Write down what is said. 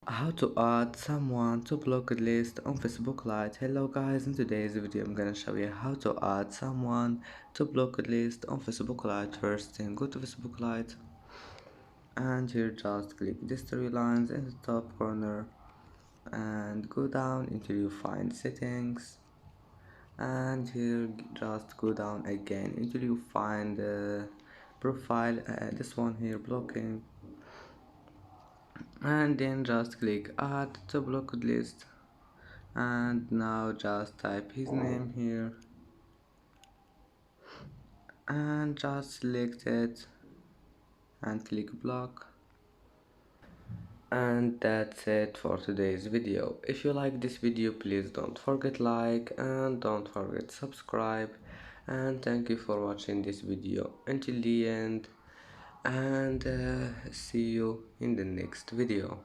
How to add someone to blocked list on Facebook Lite. Hello guys, in today's video I'm gonna show you how to add someone to blocked list on Facebook Lite. First thing, go to Facebook Lite and here just click these three lines in the top corner and go down until you find settings, and here just go down again until you find profile, this one here, blocking, and then just click add to blocked list. And now just type his name here and just select it and click block. And that's it for today's video. If you like this video, please don't forget like and don't forget subscribe, and thank you for watching this video until the end, and see you in the next video.